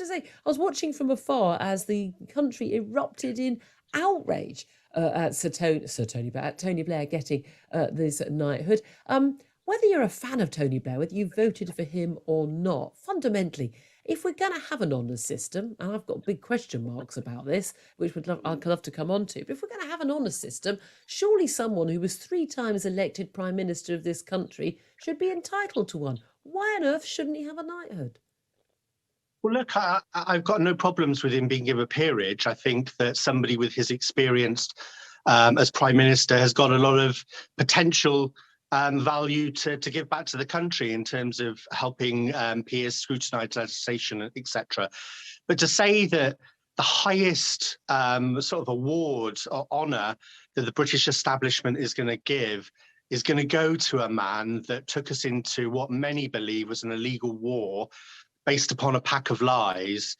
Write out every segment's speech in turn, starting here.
to say, I was watching from afar as the country erupted in outrage at Sir Tony Blair getting this knighthood. Whether you're a fan of Tony Blair, whether you voted for him or not, fundamentally, if we're going to have an honours system, and I've got big question marks about this, which I'd love to come on to, but if we're going to have an honours system, surely someone who was 3 times elected Prime Minister of this country should be entitled to one. Why on earth shouldn't he have a knighthood? Well, look, I've got no problems with him being given a peerage. I think that somebody with his experience as Prime Minister has got a lot of potential value to give back to the country in terms of helping peers scrutinise legislation, etc. But to say that the highest sort of award or honour that the British establishment is going to give is going to go to a man that took us into what many believe was an illegal war based upon a pack of lies.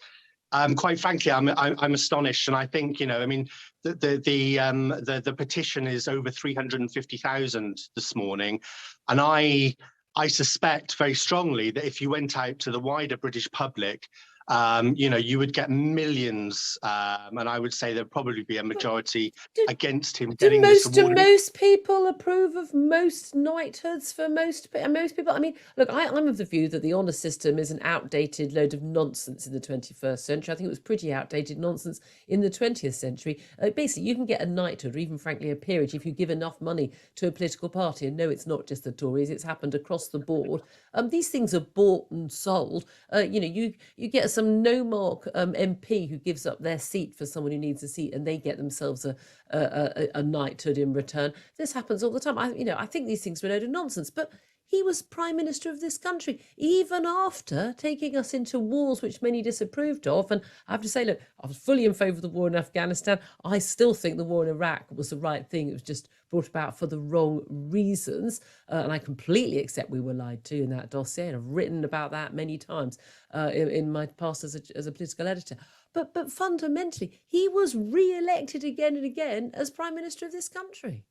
Quite frankly, I'm astonished, and I think, you know, I mean, the petition is over 350,000 this morning, and I suspect very strongly that if you went out to the wider British public, you know, you would get millions, and I would say there'd probably be a majority against him getting this award. Do most people approve of most knighthoods for most people? I mean, look, I'm of the view that the honour system is an outdated load of nonsense in the 21st century. I think it was pretty outdated nonsense in the 20th century. Basically, you can get a knighthood or even, frankly, a peerage if you give enough money to a political party. And no, it's not just the Tories. It's happened across the board. These things are bought and sold. You know, you get some no-mark MP who gives up their seat for someone who needs a seat, and they get themselves a knighthood in return. This happens all the time. I think these things were a load of nonsense, but he was Prime Minister of this country, even after taking us into wars which many disapproved of. And I have to say, look, I was fully in favour of the war in Afghanistan. I still think the war in Iraq was the right thing. It was just brought about for the wrong reasons. And I completely accept we were lied to in that dossier. And I've written about that many times in my past as a political editor. But fundamentally, he was re-elected again and again as Prime Minister of this country.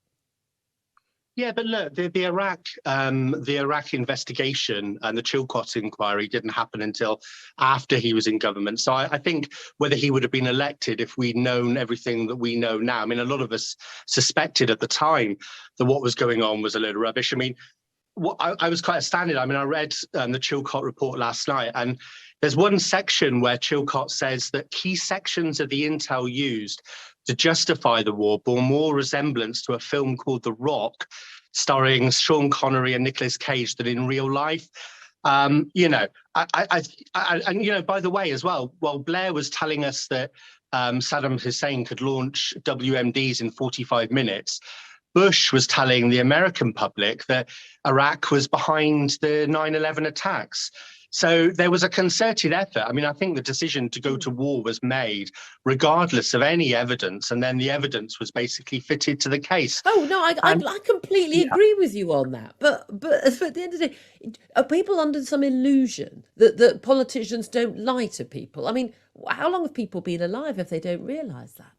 Yeah, but look, the Iraq investigation and the Chilcot inquiry didn't happen until after he was in government. So I think whether he would have been elected if we'd known everything that we know now. I mean, a lot of us suspected at the time that what was going on was a load of rubbish. I mean, I was quite astounded. I mean, I read the Chilcot report last night, and there's one section where Chilcot says that key sections of the intel used to justify the war bore more resemblance to a film called The Rock, starring Sean Connery and Nicolas Cage, than in real life. You know, and you know, by the way, as well, while Blair was telling us that Saddam Hussein could launch WMDs in 45 minutes, Bush was telling the American public that Iraq was behind the 9/11 attacks. So there was a concerted effort. I mean, I think the decision to go to war was made regardless of any evidence, and then the evidence was basically fitted to the case. Oh no, I completely agree with you on that. But at the end of the day, are people under some illusion that politicians don't lie to people? I mean, how long have people been alive if they don't realise that?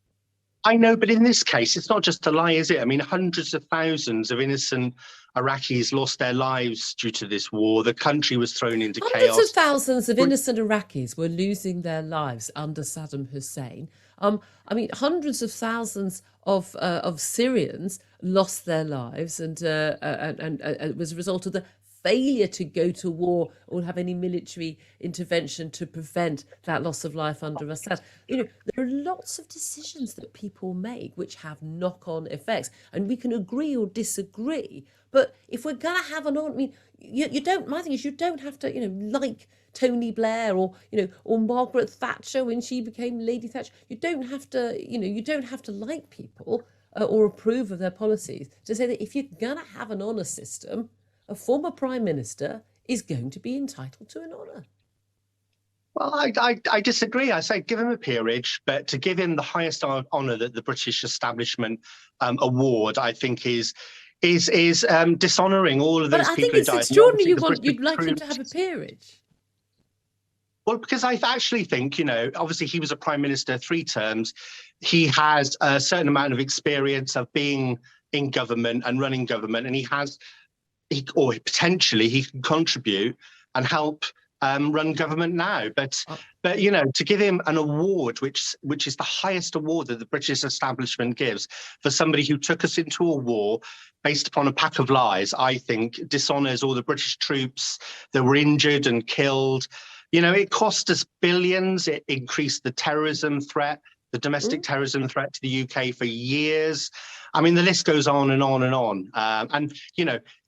I know, but in this case, it's not just a lie, is it? I mean, hundreds of thousands of innocent Iraqis lost their lives due to this war. The country was thrown into chaos. Hundreds of thousands of innocent Iraqis were losing their lives under Saddam Hussein. I mean, hundreds of thousands of Syrians lost their lives, and it was a result of the failure to go to war or have any military intervention to prevent that loss of life under Assad. You know, there are lots of decisions that people make which have knock-on effects, and we can agree or disagree. But if we're going to have an, I mean, you don't. My thing is, you don't have to, you know, like Tony Blair or, you know, or Margaret Thatcher when she became Lady Thatcher. You don't have to, you know, you don't have to like people or approve of their policies to say that if you're going to have an honour system, a former Prime Minister is going to be entitled to an honour. Well, I disagree. I say give him a peerage, but to give him the highest honour that the British establishment award, I think is dishonouring all of those people who died. But I think it's extraordinary you'd like him to have a peerage. Well, because I actually think, you know, obviously he was a Prime Minister 3 terms. He has a certain amount of experience of being in government and running government, and he can contribute and help run government now. But to give him an award, which is the highest award that the British establishment gives for somebody who took us into a war based upon a pack of lies, I think dishonours all the British troops that were injured and killed. It cost us billions. It increased the terrorism threat, the domestic terrorism threat to the UK for years. I mean, the list goes on and on and on.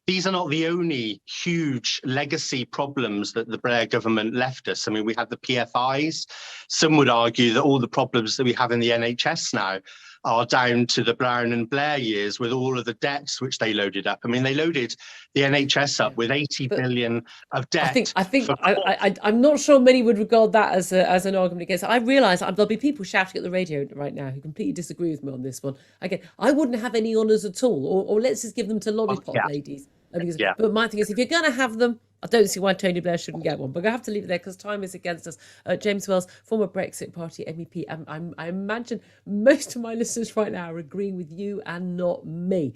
These are not the only huge legacy problems that the Blair government left us. I mean, we had the PFIs. Some would argue that all the problems that we have in the NHS now are down to the Brown and Blair years with all of the debts which they loaded up. I mean, they loaded the NHS up with 80 billion of debt. I'm not sure many would regard that as an argument against it. I realise there'll be people shouting at the radio right now who completely disagree with me on this one. Again, I wouldn't have any honours at all, or let's just give them to lollipop ladies. But my thing is, if you're going to have them, I don't see why Tony Blair shouldn't get one, but I have to leave it there because time is against us. James Wells, former Brexit Party MEP. I imagine most of my listeners right now are agreeing with you and not me.